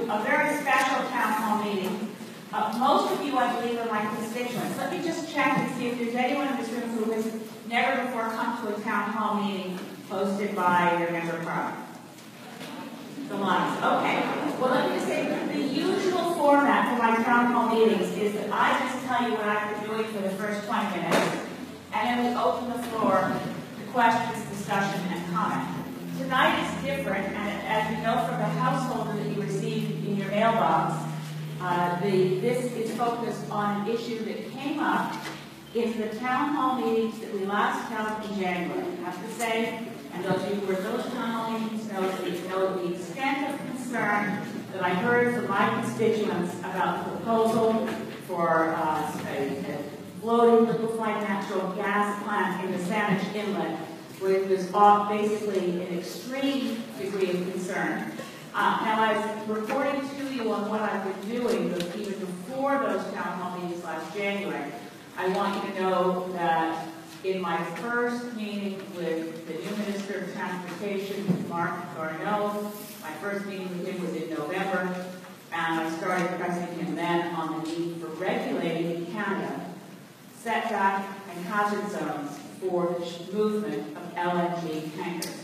a very special town hall meeting. Most of you, I believe, are my constituents. Let me just check and see if there's anyone in this room who has never before come to a town hall meeting hosted by your member of parliament. The lines. Okay. Well, let me just say, the usual format for my town hall meetings is that I just tell you what I've been doing for the first 20 minutes, and then we open the floor to questions, discussion, and comment. Tonight is different, and as you know from the householder that you received in your mailbox, this is focused on an issue that came up in the town hall meetings that we last held in January. I have to say, and those of you who were those town hall meetings know the extent of concern that I heard from my constituents about the proposal for a floating liquefied natural gas plant in the Saanich Inlet, where it was basically an extreme degree of concern. Now, I was reporting to you on what I've been doing even before those town hall meetings last January. I want you to know that in my first meeting with the new Minister of Transportation, Mark Garneau, my first meeting with him was in November, and I started pressing him then on the need for regulating in Canada setback and hazard zones for the movement of LNG tankers.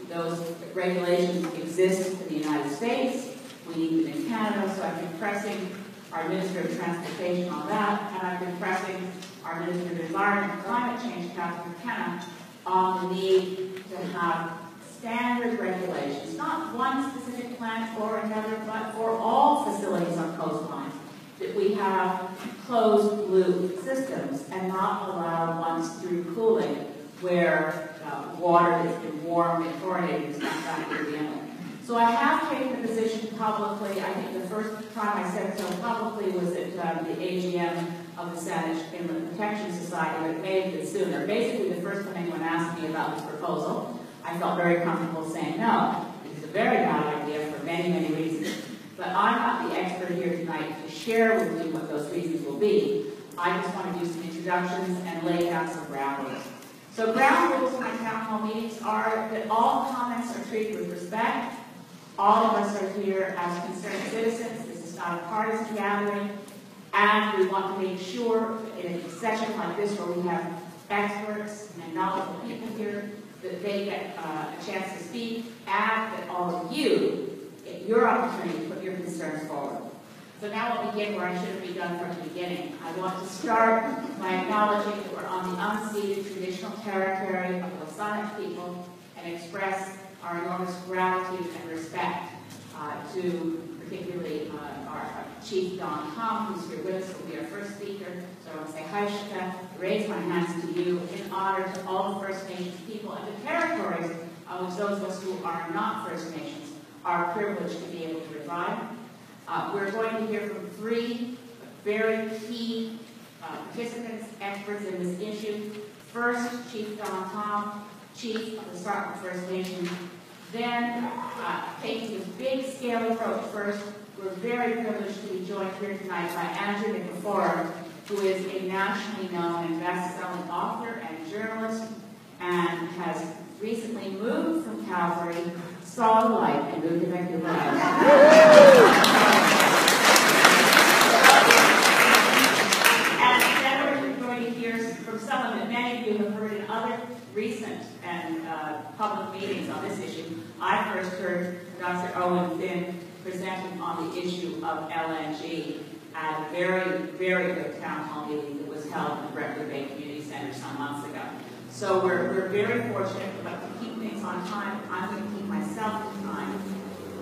Those regulations exist in the United States. We need them in Canada, so I've been pressing our Minister of Transportation on that, and I've been pressing our Minister of Environment and Climate Change, Catherine McKenna, on the need to have standard regulations, not one specific plant or another, but for all facilities on coastlines, that we have closed loop systems and not allow ones through cooling where water that's been warmed and chlorinated is not back to the inlet. So I have taken a position publicly. I think the first time I said so publicly was at the AGM of the Saanich Inlet Protection Society, but it may have been sooner. Basically, the first time anyone asked me about this proposal, I felt very comfortable saying no. It's a very bad idea for many, many reasons. But I'm not the expert here tonight to share with you what those reasons will be. I just want to do some introductions and lay down some ground rules. So ground rules in my town hall meetings are that all comments are treated with respect. All of us are here as concerned citizens. This is not a partisan gathering. And we want to make sure in a session like this where we have experts and knowledgeable people here that they get a chance to speak, and that all of you get your opportunity to put your concerns forward. So now we'll begin where I should have begun from the beginning. I want to start by acknowledging that we're on the unceded traditional territory of the Saanich people and express our enormous gratitude and respect to particularly our Chief Don Tom, who's here with us, will be our first speaker. So I want to say hi, Shika, raise my hands to you in honor to all the First Nations people and the territories on which those of us who are not First Nations are privileged to be able to reside. We're going to hear from three very key participants, experts in this issue. First, Chief Don Tom, Chief of the Sartland First Nation. Then, taking a big scale approach first, we're very privileged to be joined here tonight by Andrew McFarland, who is a nationally known and best-selling author and journalist, and has recently moved from Calgary, saw the light, and moved to Vancouver. And then we're going to hear from someone that many of you have heard in other recent and public meetings on this issue. I first heard Dr. Owen Finn presenting on the issue of LNG at a very, very good town hall meeting that was held in the Brentwood Bay Community Center some months ago. So we're very fortunate to keep things on time. I'm going to keep myself in time.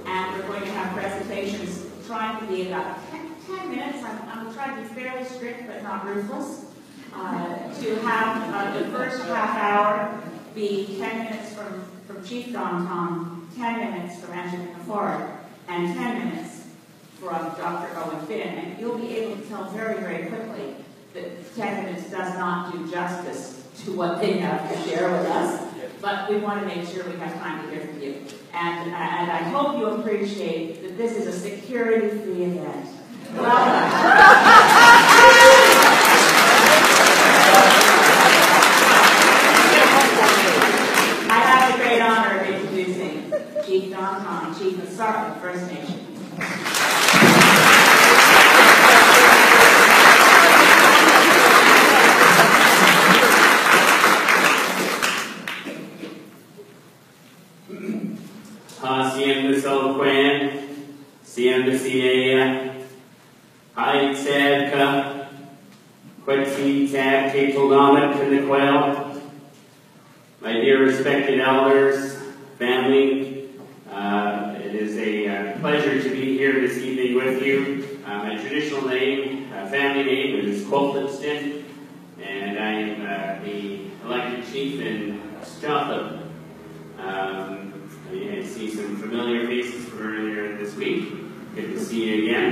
And we're going to have presentations trying to be about 10 minutes. I'm trying to be fairly strict but not ruthless. To have the first half hour be 10 minutes from Chief Don Tom, 10 minutes from Andrew McFarland, and 10 minutes from Dr. Owen Finn. And you'll be able to tell very, very quickly that 10 minutes does not do justice to what they have to share with us. But we want to make sure we have time to hear from you. And I hope you appreciate that this is a security-free event. I have the great honor of introducing Chief Don Tom, Chief of Sartland First Nation. CMCA, Hyde, Sadka, Quetzi, Tab, Tatoldomet, and the Quail. My dear respected elders, family, it is a pleasure to be here this evening with you. My traditional name, family name is Colfinston, and I am the elected chief in Stratham. I see some familiar faces from earlier this week. Good to see you again.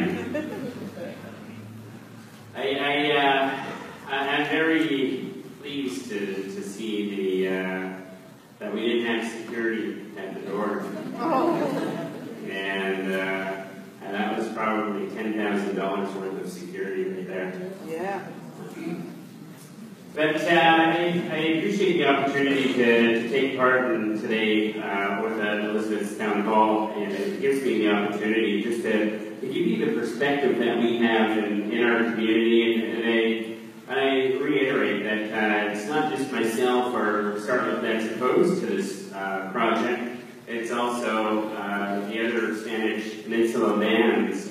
I'm very pleased to see that we didn't have security at the door. And that was probably $10,000 worth of security right there. Yeah. But I appreciate the opportunity to take part in today with Elizabeth's Town Hall, and it gives me the opportunity just to give you the perspective that we have in our community. And I reiterate that it's not just myself or Startup that's opposed to this project. It's also the other Spanish Peninsula bands,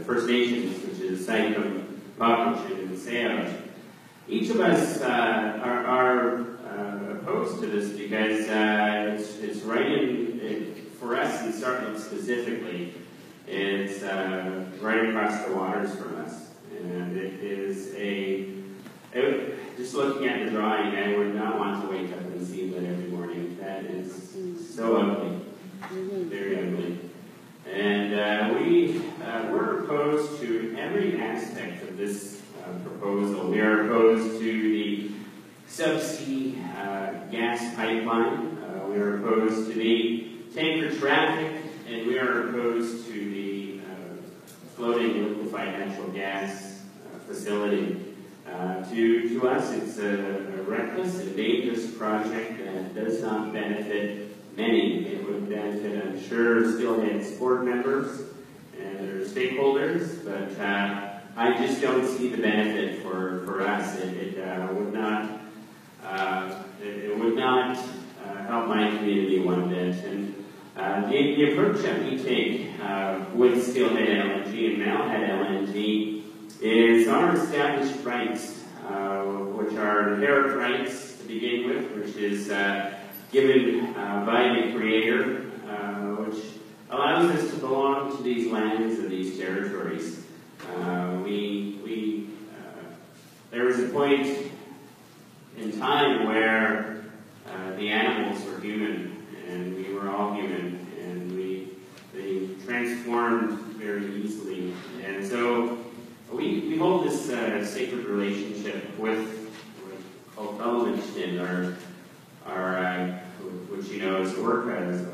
First Nations, which is Saikum, Papuchin, and Sayoj. Each of us are opposed to this because it's right for us in Startup specifically. It's right across the waters from us, and it is just looking at the drawing, I would not want to wake up and see that every morning. That is so ugly, very ugly. And we're opposed to every aspect of this proposal. We are opposed to the subsea gas pipeline. We are opposed to the tanker traffic, and we are opposed to the floating liquefied natural gas facility. To us, it's a reckless and dangerous project that does not benefit many. It would benefit, I'm sure, Steelhead's board members and their stakeholders, but I just don't see the benefit for us. It would not help my community one bit. And the approach that we take with Steelhead LNG and Malhead LNG is our established rights, which are inherent rights to begin with, which is given by the Creator, which allows us to belong to these lands and these territories. There was a point in time where the animals were human, and we were all human, and they transformed very easily. And so we hold this sacred relationship with Colfinston, which you know as orcas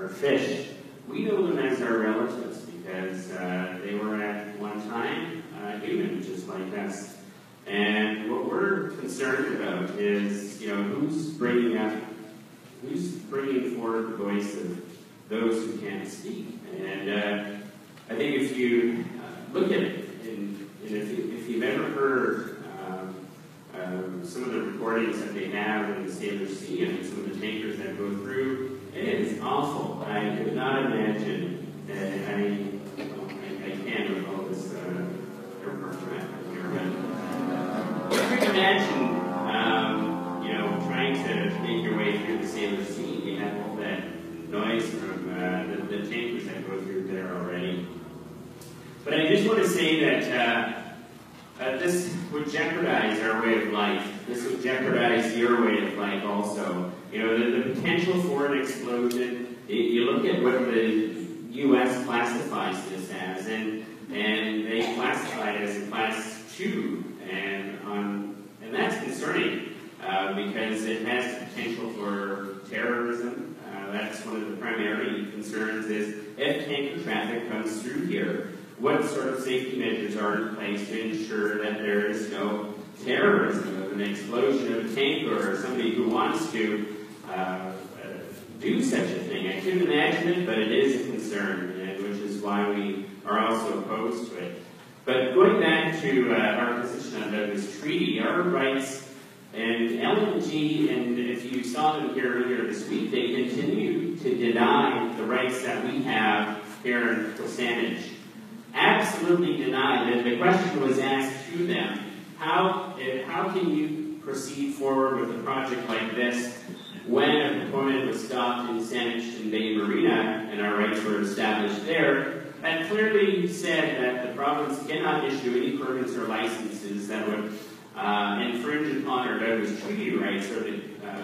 or fish. We know them as our relatives because they were at one time human, just like us. And what we're concerned about is, who's bringing forward the voice of those who can't speak. And I think if you look at it, and if you've ever heard some of the recordings that they have in the Sailor Sea and some of the tankers that go through, it is awful. I could not imagine that I can with all this airport traffic here, but I could imagine, trying to make your way through the Sailor Sea. You have all that noise from the tankers that go through there already. But I just want to say that this would jeopardize our way of life. This would jeopardize your way of life also. The potential for an explosion, you look at what the U.S. classifies this as, and they classify it as a class 2, and that's concerning because it has the potential for terrorism. That's one of the primary concerns is if tanker traffic comes through here, what sort of safety measures are in place to ensure that there is no terrorism of an explosion of a tanker or somebody who wants to do such a thing? I couldn't imagine it, but it is a concern, which is why we are also opposed to it. But going back to our position on this treaty, our rights and LNG, and if you saw them here earlier this week, they continue to deny the rights that we have here in Saanich absolutely denied, and the question was asked to them, how can you proceed forward with a project like this when a proponent was stopped in Saanich Bay Marina and our rights were established there, that clearly said that the province cannot issue any permits or licenses that would infringe upon our Douglas Treaty rights or the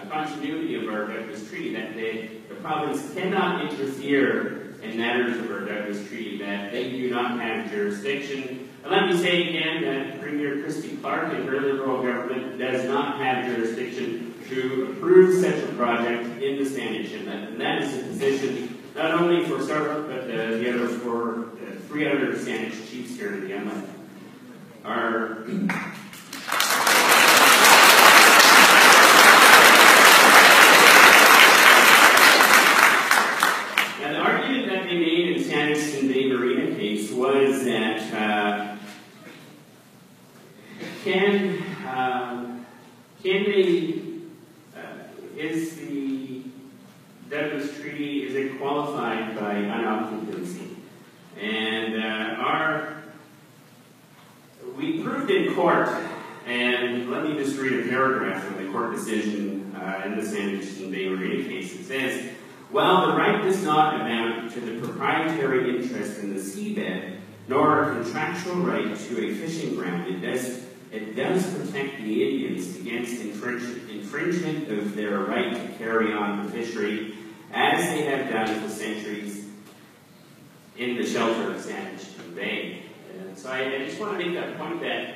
continuity of our Douglas Treaty, that the province cannot interfere in matters of our Douglas Treaty, that they do not have jurisdiction. And let me say again that Premier Christy Clark and her Liberal government does not have jurisdiction to approve such a project in the Saanich Inlet. And that is the position not only for Sarah, but the other for 3 other Saanich chiefs here in the inlet. Now, the argument that they made in Saanich and Bay Marina case was that is the Douglas Treaty, is it qualified by unoccupancy? And we proved in court, and let me just read a paragraph from the court decision in the Saanich and Bay Marina case. It says, while the right does not amount to the proprietary interest in the seabed, nor a contractual right to a fishing ground, it does protect the Indians against infringement of their right to carry on the fishery as they have done for centuries in the shelter of Saanich Bay. And so I just want to make that point that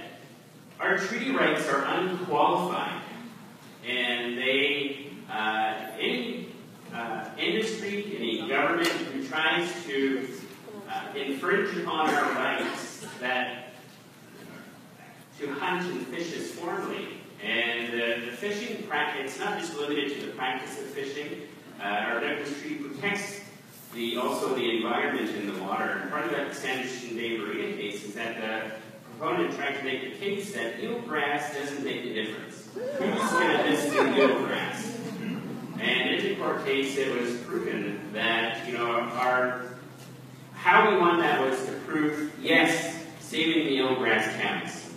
our treaty rights are unqualified, and any industry, any government who tries to infringe upon our rights to hunt and fish is formally. And the fishing practice, it's not just limited to the practice of fishing. Our Douglas Treaty protects also the environment in the water. And part of that Saanich and Bay Marina case is that the proponent tried to make the case that eelgrass doesn't make a difference. Who's going to miss the eelgrass? And in the court case, it was proven that, how we won that was to prove, yes, saving the eelgrass counts.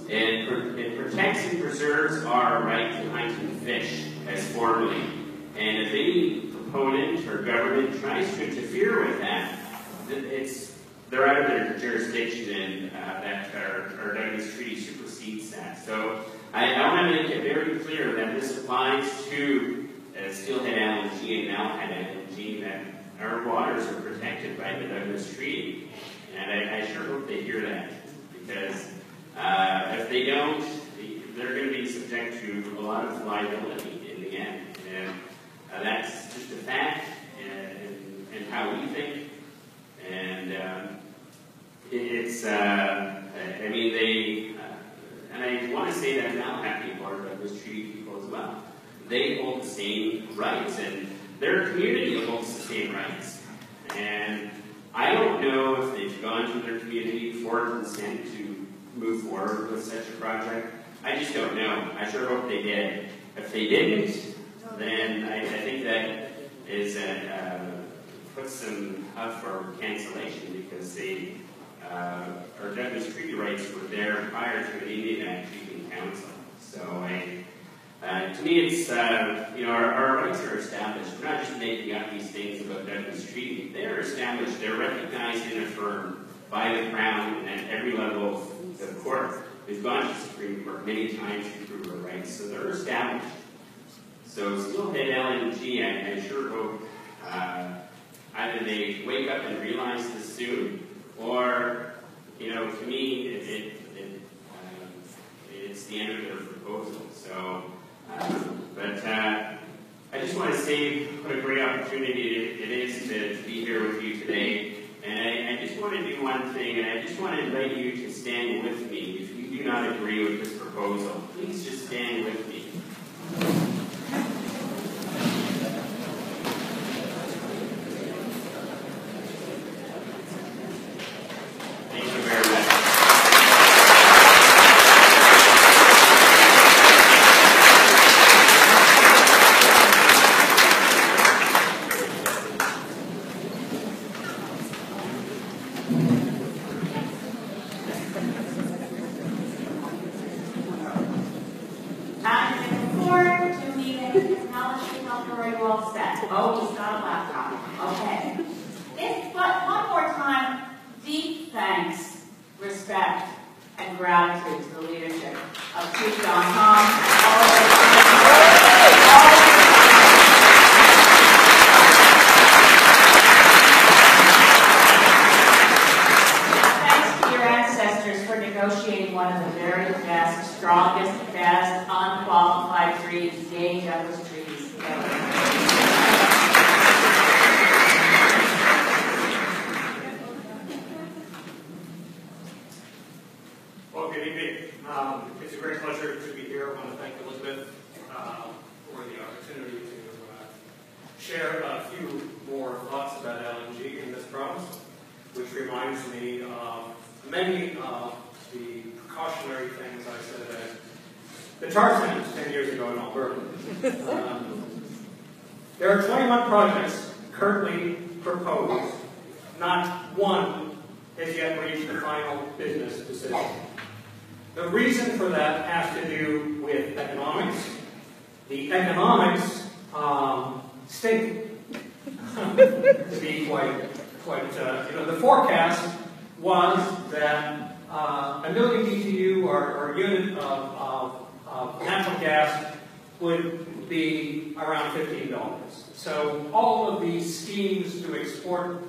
It protects and preserves our right to hunt and fish as formerly. And if any proponent or government tries to interfere with that, they're out of their jurisdiction, and that our Douglas Treaty supersedes that. So I want to make it very clear that this applies to Steelhead LNG and Malhead LNG, that our waters are protected by the Douglas Treaty. And I sure hope they hear that, because if they don't, they're going to be subject to a lot of liability in the end. And that's just a fact, and how we think. And and I want to say that Malhead people are Douglas Treaty people as well. They hold the same rights, and their community holds the same rights. And I don't know if they've gone to their community for consent to move forward with such a project. I just don't know. I sure hope they did. If they didn't, then I think that is puts them up for cancellation, because our Douglas Treaty rights were there prior to an Indian Act Treaty Council. So to me, it's our rights are established. We're not just making up these things about Douglas Treaty. They're established. They're recognized and affirmed by the Crown and at every level of the court. We've gone to the Supreme Court many times to prove our rights, so they're established. So Steelhead LNG, I sure hope either they wake up and realize this soon, or, to me, it's the end of their proposal. So, but I just want to say what a great opportunity it is to be here with you today. And I just want to do one thing, and I just want to invite you to stand with me. If you do not agree with this proposal, please just stand with me. Thank you very much. respect and gratitude to the leadership of Chief John Tom. Negotiating one of the very best, strongest, best, unqualified trees, yay, Douglas trees. Well, good evening. It's a great pleasure to be here. I want to thank Elizabeth for the opportunity to share a few more thoughts about LNG in this province, which reminds me of many of the precautionary things I said at the tar sands 10 years ago in Alberta. There are 21 projects currently proposed. Not one has yet reached the final business decision. The reason for that has to do with economics. The economics stink, to be quite the forecast was that a million BTU or unit of natural gas would be around $15. So all of these schemes to export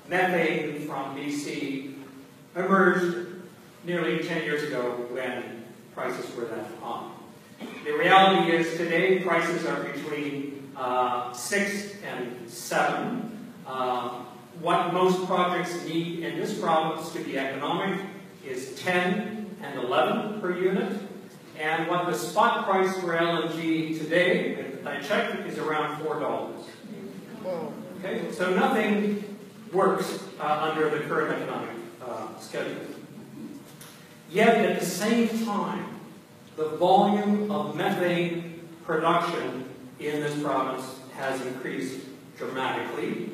methane from BC emerged nearly 10 years ago when prices were that high. The reality is today prices are between 6 and 7. What most projects need in this province to be economic is 10 and 11 per unit. And what the spot price for LNG today, I checked, is around $4. Okay, so nothing works under the current economic schedule. Yet at the same time, the volume of methane production in this province has increased dramatically,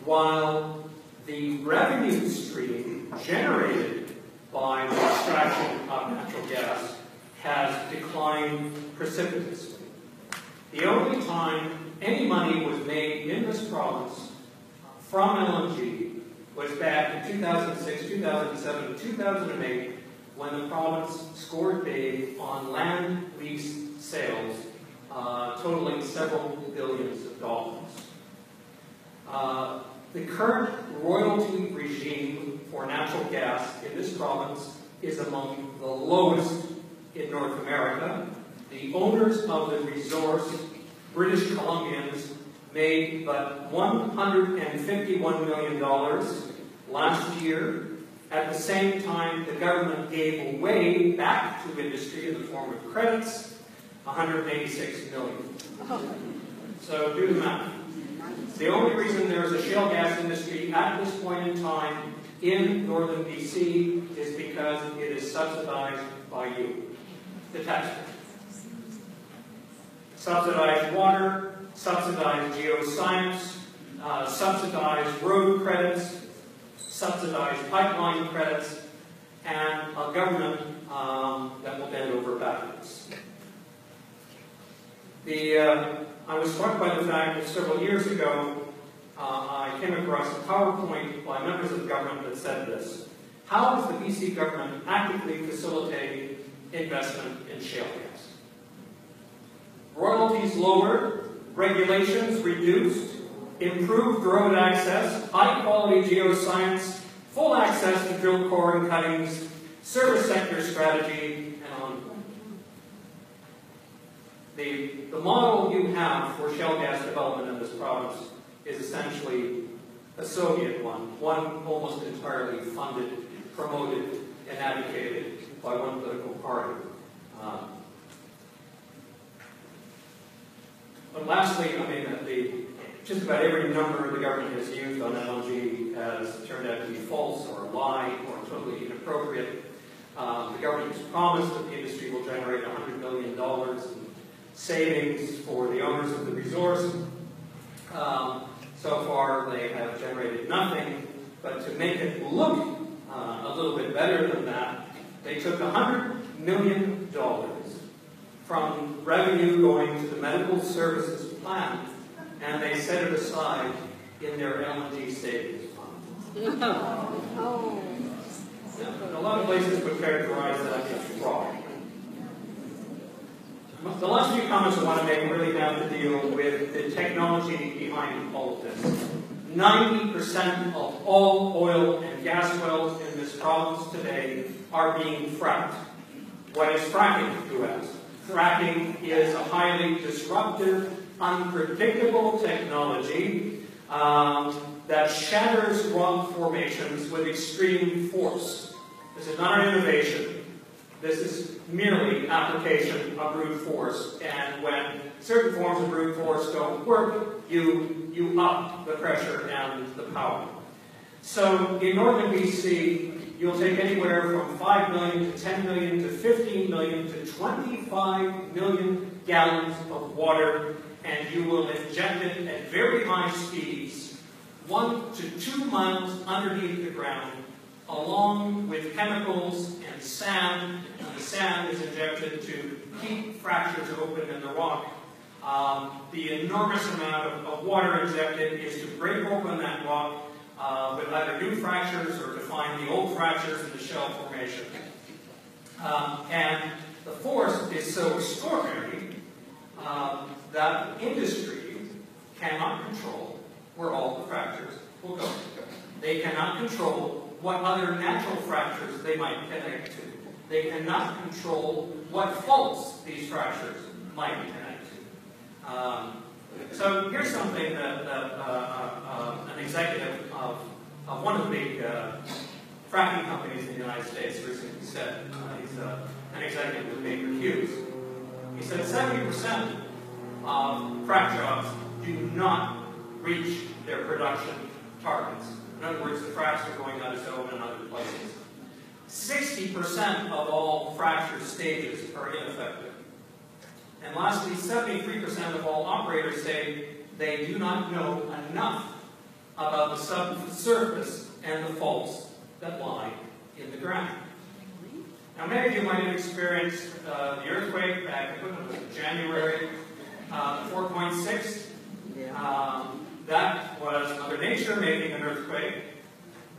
while the revenue stream generated by the extraction of natural gas has declined precipitously. The only time any money was made in this province from LNG was back in 2006, 2007, 2008, when the province scored big on land lease sales totaling several billions of dollars. The current royalty regime for natural gas in this province is among the lowest in North America. The owners of the resource, British Columbians, made but $151 million last year. At the same time, the government gave away back to industry in the form of credits $186 million. So do the math. The only reason there is a shale gas industry at this point in time in northern BC is because it is subsidized by you, the taxpayer. Subsidized water, subsidized geoscience, subsidized road credits, subsidized pipeline credits, and a government that will bend over backwards. I was struck by the fact that several years ago I came across a PowerPoint by members of the government that said this: how is the BC government actively facilitating investment in shale gas? Royalties lowered, regulations reduced, improved road access, high-quality geoscience, full access to drill core and cuttings, service sector strategy, and on. The model you have for shale gas development in this province is essentially a Soviet one almost entirely funded, promoted, and advocated by one political party. But lastly, I mean, just about every number the government has used on LNG has turned out to be false or a lie or totally inappropriate. The government has promised that the industry will generate $100 million in savings for the owners of the resource. So far, they have generated nothing, but to make it look a little bit better than that, they took $100 million from revenue going to the medical services plan, and they set it aside in their LNG savings fund. A lot of places would characterize that as fraud. The last few comments I want to make really have to deal with the technology behind all of this. 90% of all oil and gas wells in this province today are being fracked. What is fracking, you ask? Fracking is a highly disruptive, unpredictable technology that shatters rock formations with extreme force. This is not an innovation. This is merely application of brute force. And when certain forms of brute force don't work, you up the pressure and the power. So in northern BC, you'll take anywhere from 5 million to 10 million to 15 million to 25 million gallons of water, and you will inject it at very high speeds, 1 to 2 miles underneath the ground, along with chemicals and sand. And the sand is injected to keep fractures open in the rock. The enormous amount of water injected is to break open that rock with either new fractures or to find the old fractures in the shell formation. And the force is so extraordinary that industry cannot control where all the fractures will go. They cannot control what other natural fractures they might connect to. They cannot control what faults these fractures might connect to. So here's something that an executive of one of the big fracking companies in the United States recently said. He's an executive with Baker Hughes. He said 70% of frack jobs do not reach their production targets. In other words, the fracks are going out of zone in other places. 60% of all fracture stages are ineffective. And lastly, 73% of all operators say they do not know enough about the subsurface and the faults that lie in the ground. Now, many of you might have experienced the earthquake back in January 4.6. That was Mother Nature making an earthquake,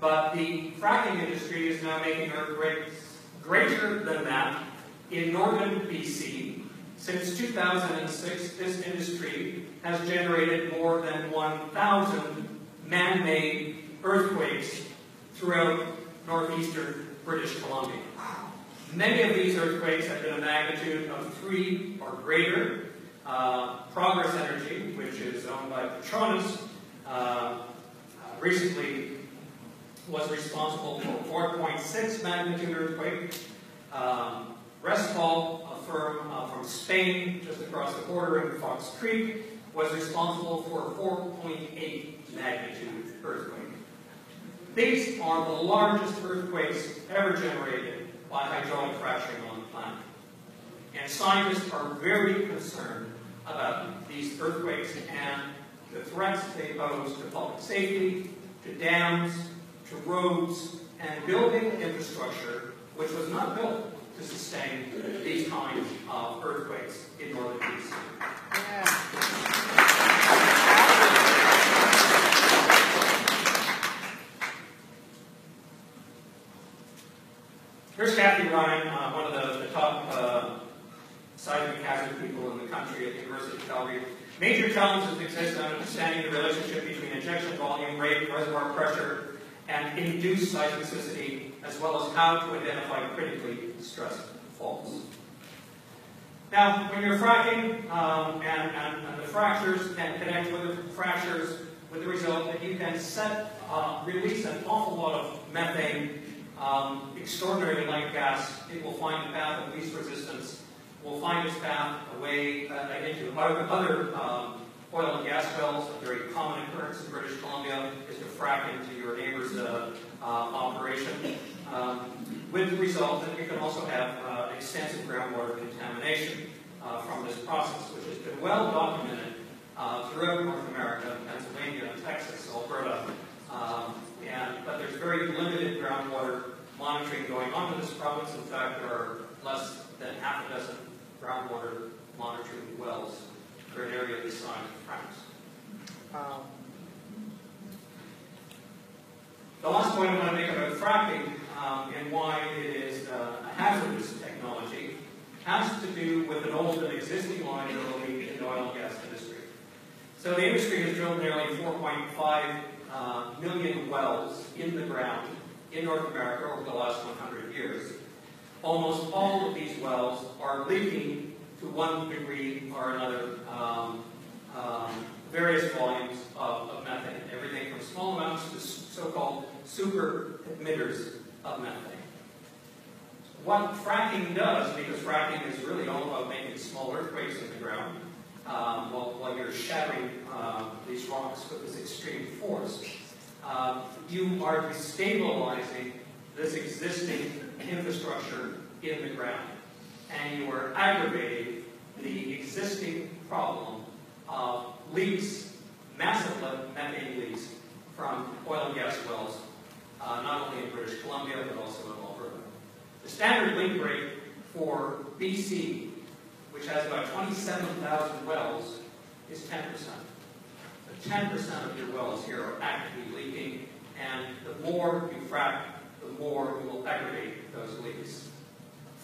but the fracking industry is now making earthquakes greater than that in northern BC. Since 2006, this industry has generated more than 1,000 man-made earthquakes throughout northeastern British Columbia. Many of these earthquakes have been a magnitude of 3 or greater. Progress Energy, which is owned by Petronas, recently was responsible for 4.6 magnitude earthquake. Restfall, a firm from Spain, just across the border in Fox Creek, was responsible for a 4.8 magnitude earthquake. These are the largest earthquakes ever generated by hydraulic fracturing on the planet. And scientists are very concerned about these earthquakes and the threats they pose to public safety, to dams, to roads, and building infrastructure, which was not built to sustain these kinds of earthquakes in northern BC. Here's Kathy Ryan, one of the top seismic hazard people in the country at the University of Calgary. Major challenges exist on understanding the relationship between injection volume, rate, reservoir pressure, and induced seismicity, as well as how to identify critically stressed faults. Now, when you're fracking, and the fractures can connect with the fractures, with the result that you can release an awful lot of methane, extraordinarily light gas. It will find a path of least resistance, will find its path away into other oil and gas wells. A very common occurrence in British Columbia is to frack into your neighbor's operation, with the result that you can also have extensive groundwater contamination from this process, which has been well documented throughout North America, Pennsylvania, Texas, Alberta, but there's very limited groundwater monitoring going on in this province. In fact, there are less than half a dozen groundwater monitoring wells for an area this size of France. The last point I want to make about fracking and why it is a hazardous technology has to do with an old and existing liability in the oil and gas industry. So the industry has drilled nearly 4.5 million wells in the ground in North America over the last 100 years. Almost all of these wells are leaking to one degree or another various volumes of methane, everything from small amounts to so-called super emitters of methane. What fracking does, because fracking is really all about making small earthquakes in the ground, while you're shattering these rocks with this extreme force, you are destabilizing this existing infrastructure in the ground, and you are aggravating the existing problem of leaks, massive methane leaks from oil and gas wells, not only in British Columbia, but also in Alberta. The standard leak rate for BC, which has about 27,000 wells, is 10%. So 10% of your wells here are actively leaking, and the more you frack, the more you will aggravate those leaks.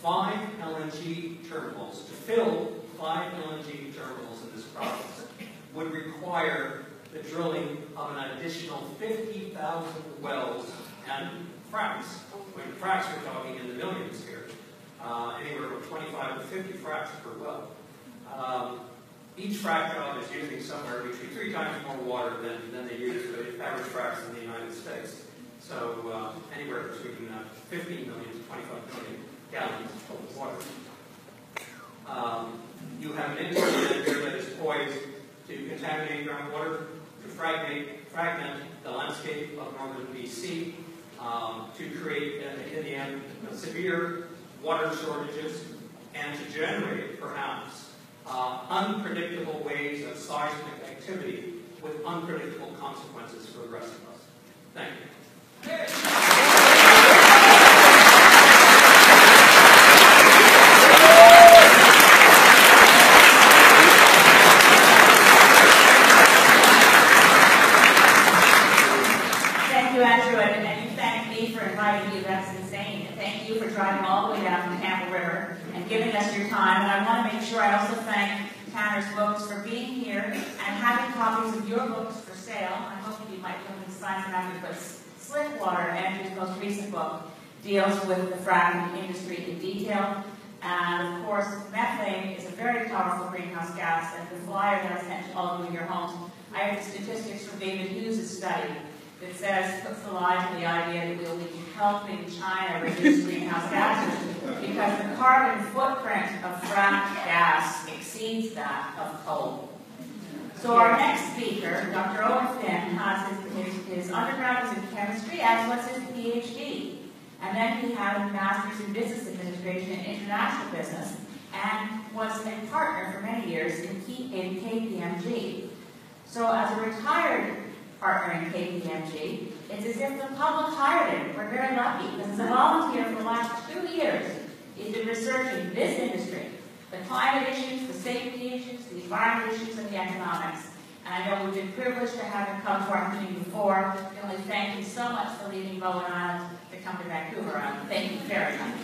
5 LNG terminals, to fill 5 LNG terminals in this province, would require the drilling of an additional 50,000 wells and fracks. When fracks, we're talking in the millions here, anywhere from 25 to 50 fracks per well. Each frack job is using somewhere between 3 times more water than they use for the average fracks in the United States. So anywhere between 15 million to 25 million gallons of water. You have an industry here that is poised to contaminate groundwater, to fragment the landscape of northern BC, to create, in the end, severe water shortages, and to generate, perhaps, unpredictable waves of seismic activity with unpredictable consequences for the rest of us. Thank you. Thank you, Andrew, and you thank me for inviting you. That's insane. And thank you for driving all the way down from Campbell River and giving us your time. And I want to make sure I also thank Tanner's Books for being here and having copies of your books for sale. I hope you might be able to sign some after, but Slickwater, Andrew's most recent book, deals with the fracking industry in detail. And of course, methane is a very powerful greenhouse gas, and the flyer that I sent to all of you in your homes, I have the statistics from David Hughes' study that says, puts the lie to the idea that we'll be helping China reduce greenhouse gases, because the carbon footprint of fracked gas exceeds that of coal. So our next speaker, Dr. Owen Finn, has his undergrad was in chemistry, as was his PhD. And then he had a master's in business administration and international business, and was a partner for many years in KPMG. So as a retired partner in KPMG, it's as if the public hired him. We're very lucky, because as a volunteer for the last 2 years, he's been researching this industry, the climate issues, the safety issues, the environment issues, and the economics. And I know we've been privileged to have him come to our meeting before. And we thank you so much for leaving Bowen Island to come to Vancouver Island. Thank you very much.